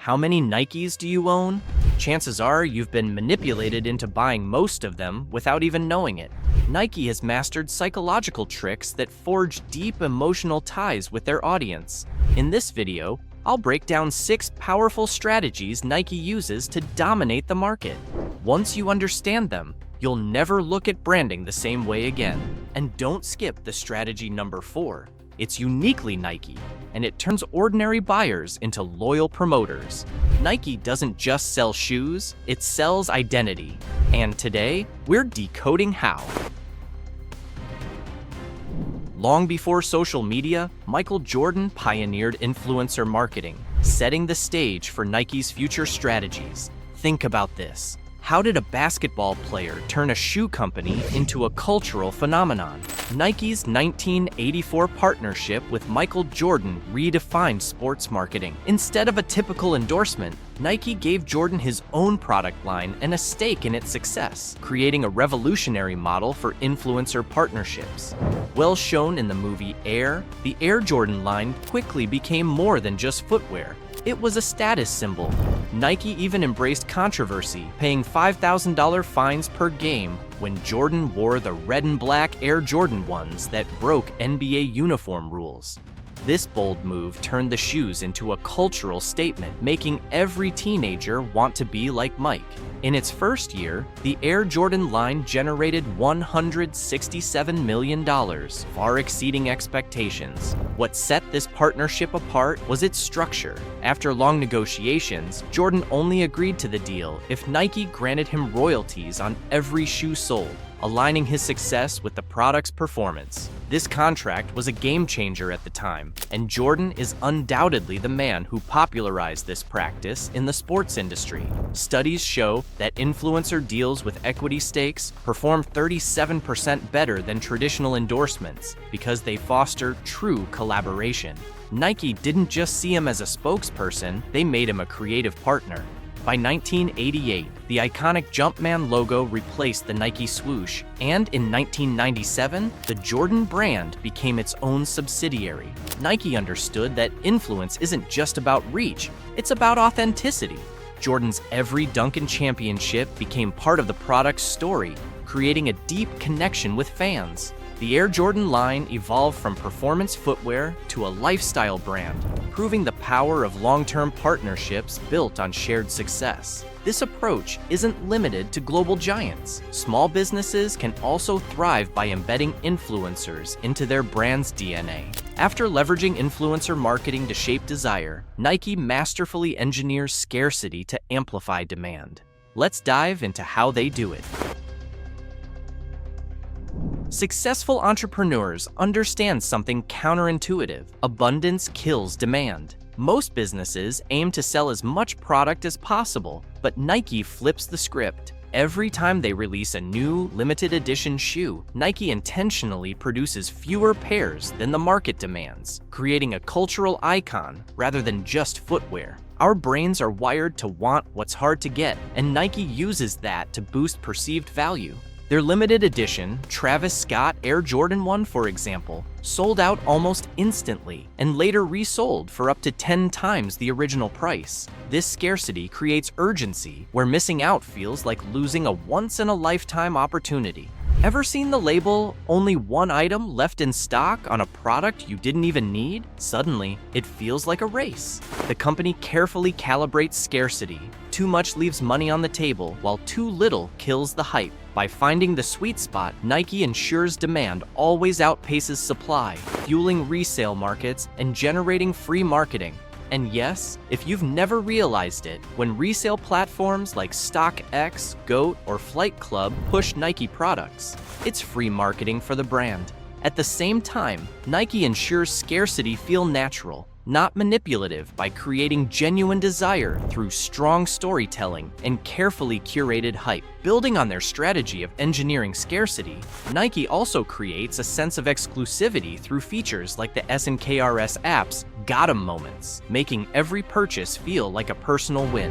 How many Nikes do you own? Chances are you've been manipulated into buying most of them without even knowing it. Nike has mastered psychological tricks that forge deep emotional ties with their audience. In this video, I'll break down 6 powerful strategies Nike uses to dominate the market. Once you understand them, you'll never look at branding the same way again. And don't skip the strategy number 4. It's uniquely Nike, and it turns ordinary buyers into loyal promoters. Nike doesn't just sell shoes, it sells identity. And today, we're decoding how. Long before social media, Michael Jordan pioneered influencer marketing, setting the stage for Nike's future strategies. Think about this. How did a basketball player turn a shoe company into a cultural phenomenon? Nike's 1984 partnership with Michael Jordan redefined sports marketing. Instead of a typical endorsement, Nike gave Jordan his own product line and a stake in its success, creating a revolutionary model for influencer partnerships. Well shown in the movie Air, the Air Jordan line quickly became more than just footwear. It was a status symbol. Nike even embraced controversy, paying $5,000 fines per game when Jordan wore the red and black Air Jordan 1s that broke NBA uniform rules. This bold move turned the shoes into a cultural statement, making every teenager want to be like Mike. In its first year, the Air Jordan line generated $167 million, far exceeding expectations. What set this partnership apart was its structure. After long negotiations, Jordan only agreed to the deal if Nike granted him royalties on every shoe sold, aligning his success with the product's performance. This contract was a game changer at the time, and Jordan is undoubtedly the man who popularized this practice in the sports industry. Studies show that influencer deals with equity stakes perform 37% better than traditional endorsements because they foster true collaboration. Nike didn't just see him as a spokesperson, they made him a creative partner. By 1988, the iconic Jumpman logo replaced the Nike swoosh, and in 1997, the Jordan brand became its own subsidiary. Nike understood that influence isn't just about reach, it's about authenticity. Jordan's every Duncan championship became part of the product's story, creating a deep connection with fans. The Air Jordan line evolved from performance footwear to a lifestyle brand, proving the power of long-term partnerships built on shared success. This approach isn't limited to global giants. Small businesses can also thrive by embedding influencers into their brand's DNA. After leveraging influencer marketing to shape desire, Nike masterfully engineers scarcity to amplify demand. Let's dive into how they do it. Successful entrepreneurs understand something counterintuitive. Abundance kills demand. Most businesses aim to sell as much product as possible, but Nike flips the script. Every time they release a new, limited edition shoe, Nike intentionally produces fewer pairs than the market demands, creating a cultural icon rather than just footwear. Our brains are wired to want what's hard to get, and Nike uses that to boost perceived value. Their limited edition, Travis Scott Air Jordan 1, for example, sold out almost instantly and later resold for up to 10 times the original price. This scarcity creates urgency, where missing out feels like losing a once-in-a-lifetime opportunity. Ever seen the label, "Only one item left in stock" on a product you didn't even need? Suddenly, it feels like a race. The company carefully calibrates scarcity. Too much leaves money on the table, while too little kills the hype. By finding the sweet spot, Nike ensures demand always outpaces supply, fueling resale markets and generating free marketing. And yes, if you've never realized it, when resale platforms like StockX, GOAT, or Flight Club push Nike products, it's free marketing for the brand. At the same time, Nike ensures scarcity feel natural, not manipulative, by creating genuine desire through strong storytelling and carefully curated hype. Building on their strategy of engineering scarcity, Nike also creates a sense of exclusivity through features like the SNKRS app's Got 'em moments, making every purchase feel like a personal win.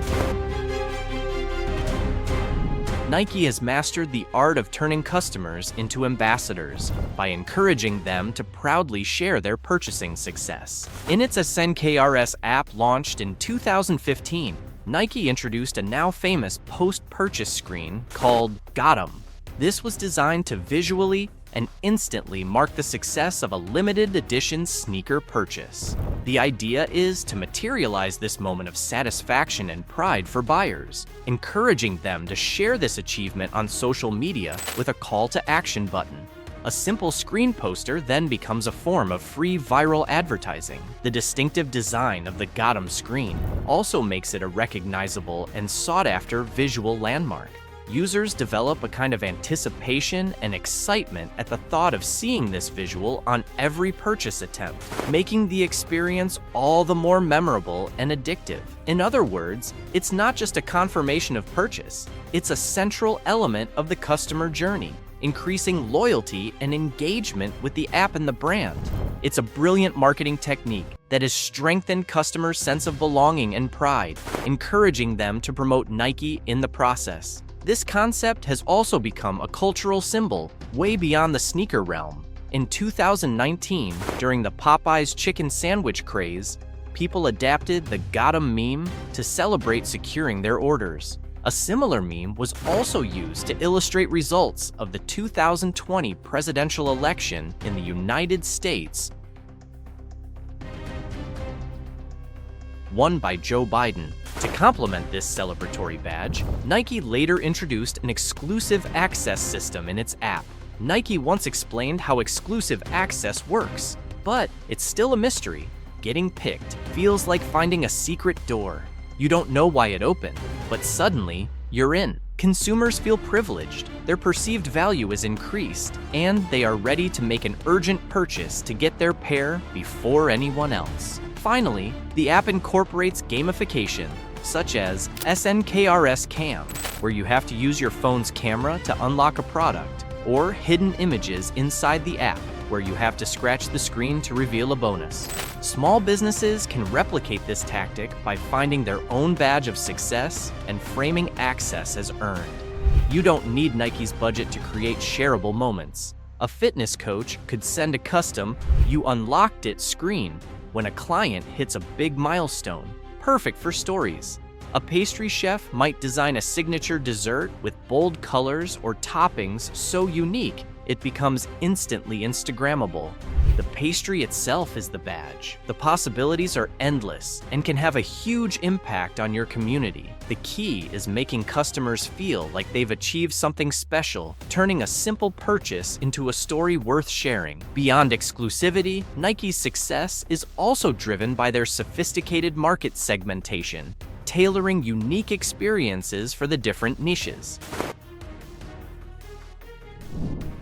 Nike has mastered the art of turning customers into ambassadors by encouraging them to proudly share their purchasing success. In its SNKRS app launched in 2015, Nike introduced a now famous post-purchase screen called Got 'em. This was designed to visually and instantly mark the success of a limited edition sneaker purchase. The idea is to materialize this moment of satisfaction and pride for buyers, encouraging them to share this achievement on social media with a call to action button. A simple screen poster then becomes a form of free viral advertising. The distinctive design of the Got 'em screen also makes it a recognizable and sought-after visual landmark. Users develop a kind of anticipation and excitement at the thought of seeing this visual on every purchase attempt, making the experience all the more memorable and addictive. In other words, it's not just a confirmation of purchase, it's a central element of the customer journey, increasing loyalty and engagement with the app and the brand. It's a brilliant marketing technique that has strengthened customers' sense of belonging and pride, encouraging them to promote Nike in the process. This concept has also become a cultural symbol way beyond the sneaker realm. In 2019, during the Popeyes chicken sandwich craze, people adapted the Got 'em meme to celebrate securing their orders. A similar meme was also used to illustrate results of the 2020 presidential election in the United States, won by Joe Biden. To complement this celebratory badge, Nike later introduced an exclusive access system in its app. Nike once explained how exclusive access works, but it's still a mystery. Getting picked feels like finding a secret door. You don't know why it opened, but suddenly, you're in. Consumers feel privileged, their perceived value is increased, and they are ready to make an urgent purchase to get their pair before anyone else. Finally, the app incorporates gamification, such as SNKRS Cam, where you have to use your phone's camera to unlock a product, or hidden images inside the app, where you have to scratch the screen to reveal a bonus. Small businesses can replicate this tactic by finding their own badge of success and framing access as earned. You don't need Nike's budget to create shareable moments. A fitness coach could send a custom "You unlocked it" screen when a client hits a big milestone, perfect for stories. A pastry chef might design a signature dessert with bold colors or toppings so unique it becomes instantly Instagrammable. The pastry itself is the badge. The possibilities are endless and can have a huge impact on your community. The key is making customers feel like they've achieved something special, turning a simple purchase into a story worth sharing. Beyond exclusivity, Nike's success is also driven by their sophisticated market segmentation, tailoring unique experiences for the different niches.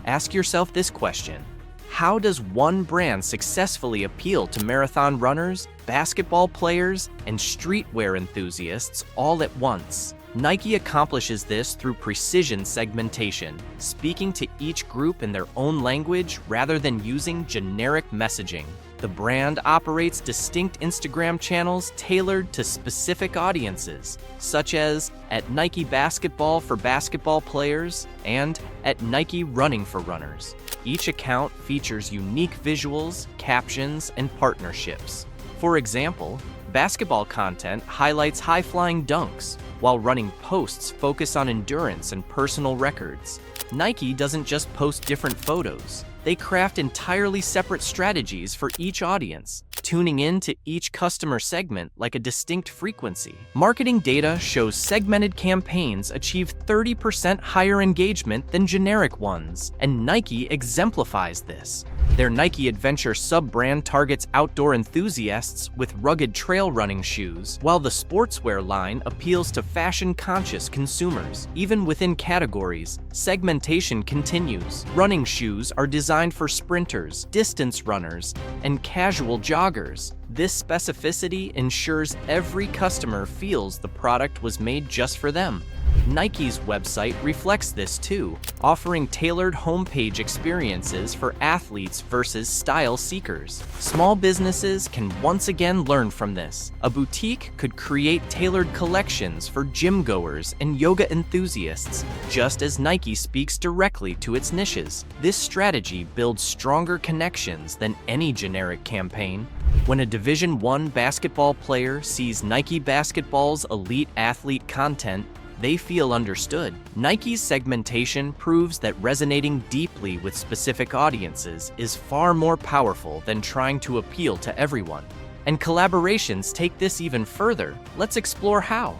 Ask yourself this question: how does one brand successfully appeal to marathon runners, basketball players, and streetwear enthusiasts all at once? Nike accomplishes this through precision segmentation, speaking to each group in their own language rather than using generic messaging. The brand operates distinct Instagram channels tailored to specific audiences, such as at Nike Basketball for basketball players and at Nike Running for runners. Each account features unique visuals, captions, and partnerships. For example, basketball content highlights high-flying dunks, while running posts focus on endurance and personal records. Nike doesn't just post different photos. They craft entirely separate strategies for each audience, tuning in to each customer segment like a distinct frequency. Marketing data shows segmented campaigns achieve 30% higher engagement than generic ones, and Nike exemplifies this. Their Nike Adventure sub-brand targets outdoor enthusiasts with rugged trail running shoes, while the sportswear line appeals to fashion-conscious consumers. Even within categories, segmentation continues. Running shoes are designed for sprinters, distance runners, and casual joggers. This specificity ensures every customer feels the product was made just for them. Nike's website reflects this too, offering tailored homepage experiences for athletes versus style seekers. Small businesses can once again learn from this. A boutique could create tailored collections for gym goers and yoga enthusiasts, just as Nike speaks directly to its niches. This strategy builds stronger connections than any generic campaign. When a Division I basketball player sees Nike Basketball's elite athlete content, they feel understood. Nike's segmentation proves that resonating deeply with specific audiences is far more powerful than trying to appeal to everyone. And collaborations take this even further. Let's explore how.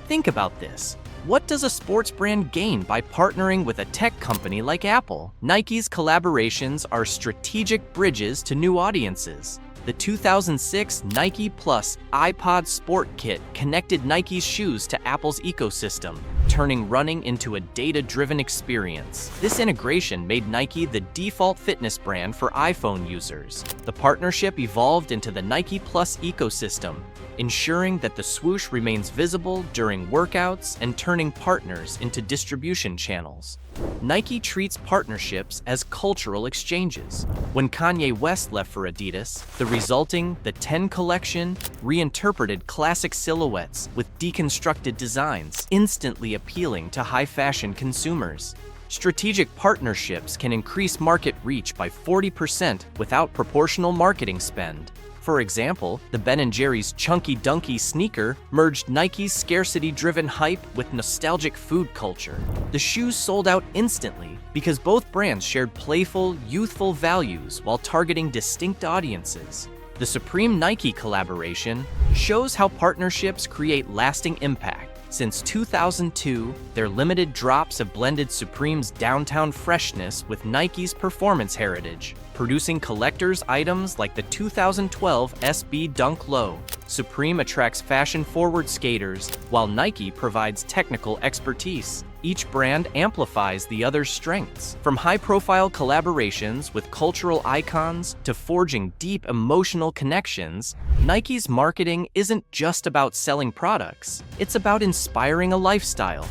Think about this. What does a sports brand gain by partnering with a tech company like Apple? Nike's collaborations are strategic bridges to new audiences. The 2006 Nike Plus iPod Sport Kit connected Nike's shoes to Apple's ecosystem, turning running into a data-driven experience. This integration made Nike the default fitness brand for iPhone users. The partnership evolved into the Nike Plus ecosystem, ensuring that the swoosh remains visible during workouts and turning partners into distribution channels. Nike treats partnerships as cultural exchanges. When Kanye West left for Adidas, the resulting The 10 collection reinterpreted classic silhouettes with deconstructed designs, instantly appealing to high-fashion consumers. Strategic partnerships can increase market reach by 40% without proportional marketing spend. For example, the Ben & Jerry's Chunky Dunky sneaker merged Nike's scarcity-driven hype with nostalgic food culture. The shoes sold out instantly because both brands shared playful, youthful values while targeting distinct audiences. The Supreme Nike collaboration shows how partnerships create lasting impact. Since 2002, their limited drops have blended Supreme's downtown freshness with Nike's performance heritage, producing collector's items like the 2012 SB Dunk Low. Supreme attracts fashion-forward skaters, while Nike provides technical expertise. Each brand amplifies the other's strengths. From high-profile collaborations with cultural icons to forging deep emotional connections, Nike's marketing isn't just about selling products. It's about inspiring a lifestyle.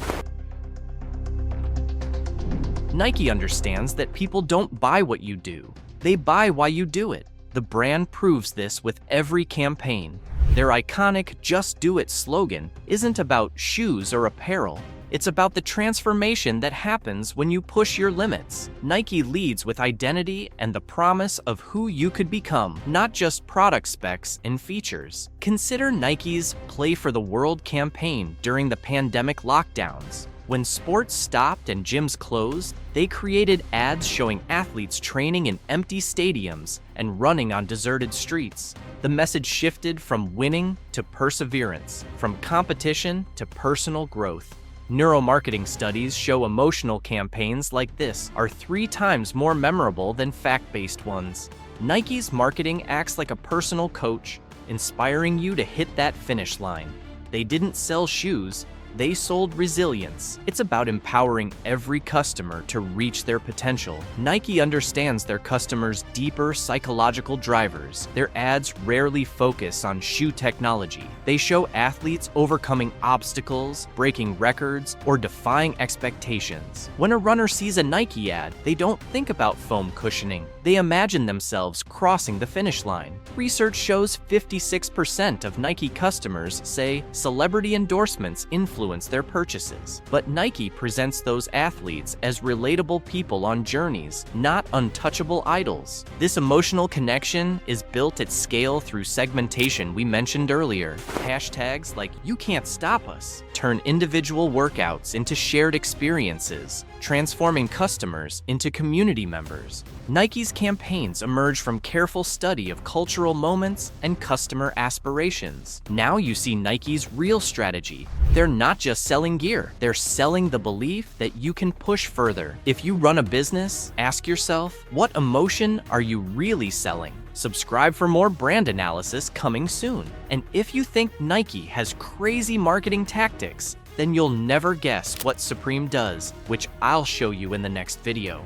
Nike understands that people don't buy what you do. They buy why you do it. The brand proves this with every campaign. Their iconic "Just Do It" slogan isn't about shoes or apparel. It's about the transformation that happens when you push your limits. Nike leads with identity and the promise of who you could become, not just product specs and features. Consider Nike's Play for the World campaign during the pandemic lockdowns. When sports stopped and gyms closed, they created ads showing athletes training in empty stadiums and running on deserted streets. The message shifted from winning to perseverance, from competition to personal growth. Neuromarketing studies show emotional campaigns like this are 3 times more memorable than fact-based ones. Nike's marketing acts like a personal coach, inspiring you to hit that finish line. They didn't sell shoes, they sold resilience. It's about empowering every customer to reach their potential. Nike understands their customers' deeper psychological drivers. Their ads rarely focus on shoe technology. They show athletes overcoming obstacles, breaking records, or defying expectations. When a runner sees a Nike ad, they don't think about foam cushioning. They imagine themselves crossing the finish line. Research shows 56% of Nike customers say celebrity endorsements influence their purchases. But Nike presents those athletes as relatable people on journeys, not untouchable idols. This emotional connection is built at scale through segmentation we mentioned earlier. Hashtags like "You Can't Stop Us" turn individual workouts into shared experiences, transforming customers into community members. Nike's campaigns emerge from careful study of cultural moments and customer aspirations. Now you see Nike's real strategy. They're not just selling gear, they're selling the belief that you can push further. If you run a business, ask yourself, what emotion are you really selling? Subscribe for more brand analysis coming soon. And if you think Nike has crazy marketing tactics, then you'll never guess what Supreme does, which I'll show you in the next video.